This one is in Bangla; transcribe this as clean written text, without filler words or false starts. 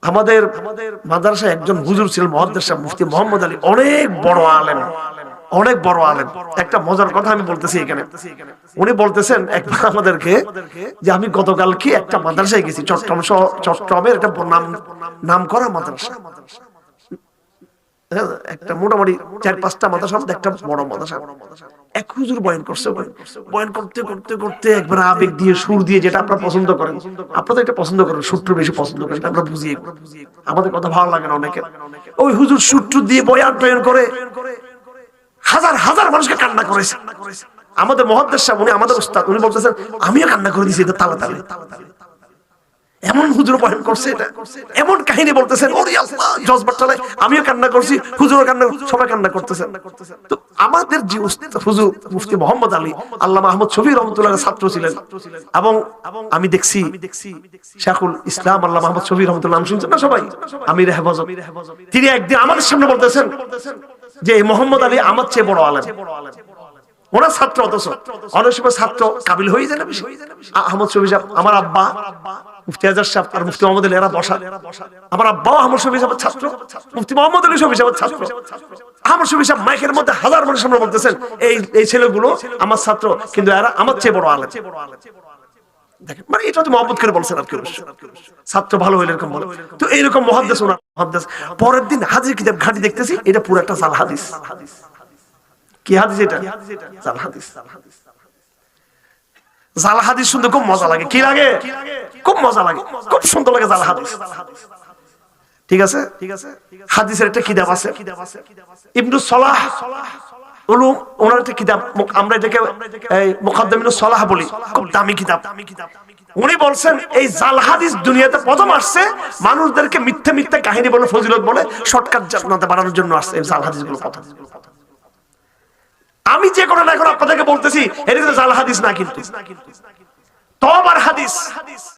আমাদের মাদ্রাসায় একজন হুজুর ছিলেন মুহাদ্দিস সাহেব মুফতি মোহাম্মদ আলী, অনেক বড় আলেম, অনেক বড় আলেম। একটা মজার কথা আমি বলতেছি এখানে। উনি বলতেছেন একবার আমাদেরকে যে আমি গতকালকে একটা মাদ্রাসায় গেছি, চট্টগ্রামের একটা নাম করা মাদ্রাসা, একটা মোটামুটি 4-5টা মাদ্রাসার মধ্যে একটা বড় মাদ্রাসা। এক হুজুর বয়ান করছে, বয়ান করতে করতে করতে একবার আবেগ দিয়ে সুর দিয়ে, যেটা আপনারা পছন্দ করেন, আপনারা এটা পছন্দ করেন, সুরটা বেশি পছন্দ করেন, আমরা বুঝিয়ে, আমাদের কথা ভালো লাগে না অনেকে। ওই হুজুর সুরটু দিয়ে বয়ান টয়ান করে হাজার হাজার মানুষকে কান্না করেছে। আমাদের মুহাদ্দিস সাহেব, উনি আমাদের উস্তাদ, উনি বলতেছেন আমিও কান্না করে দিয়েছি এটা তালে তালে। এমন হুজুর বয়ান করছে, এটা এমন কাহিনী বলতেছেন, ওরে আল্লাহ জজবার চলে, আমিও কান্না করছি, হুজুরও কান্না, সবাই কান্না করতেছেন। তো আমাদের যে হুজুর মুফতি মোহাম্মদ আলী, আল্লামা আহমদ শফি রহমাতুল্লাহর ছাত্র ছিলেন, এবং আমি দেখছি শাইখুল ইসলাম আল্লামা আহমদ শফি রহমাতুল্লাহ, নাম শুনছেন না সবাই, আমির হেফাজত, তিনি একদিন আমাদের সামনে বলতেছেন যে এই মোহাম্মদ আলী আমার চেয়ে বড় আলেম, ওনার ছাত্র, অথচ অনেক সময় ছাত্র কাবিল হয়ে যায় না বেশি। আহমদ শফি সাহেব, আমার আব্বা মুফতি আজহার সাহেব আর মুফতি মোহাম্মদ আলী এরা বসা, আমার আব্বাও আহমদ শফি সাহেবের ছাত্র, মুফতি মোহাম্মদ আলী শফি সাহেবের ছাত্র। আহমদ শফি সাহেব মাইকের মধ্যে হাজার মানুষের সামনে বলতেছেন এই ছেলেগুলো আমার ছাত্র, কিন্তু এরা আমার চেয়ে বড় আলেম। দেখেন, মানে এটা তো মহব্বত করে বলছেন আর কি, ছাত্র ভালো হইলে এরকম বলে। তো এইরকম মুহাদ্দিস, ওনার মুহাদ্দিস। পরের দিন হাদিস কিতাব ঘাঁটি দেখতেছি, এটা পুরো একটা জাল হাদিস। কি হাদিস এটা? জাল হাদিস। জাল হাদিস শুনতে খুব মজা লাগে। কি লাগে? খুব মজা লাগে, খুব সুন্দর লাগে জাল হাদিস। ঠিক আছে, হাদিসের একটা কিতাব আছে ইবনুস সালাহ উলুম, ওনার একটা কিতাব, আমরা এটাকে মুকাদ্দিমাতুস সালাহ বলি, খুব দামি কিতাব। উনি বলছেন এই জাল হাদিস দুনিয়াতে প্রথম আসছে মানুষদেরকে মিথ্যা মিথ্যা কাহিনী বলে, ফজিলত বলে, শর্টকাট জান্নাতে বাড়ানোর জন্য আসছে এই জাল হাদিসগুলো। কথা আমি যে কথা এখন আপনাদেরকে বলতেছি, এটা কিন্তু জাল হাদিস না, কিন্তু তওবার হাদিস।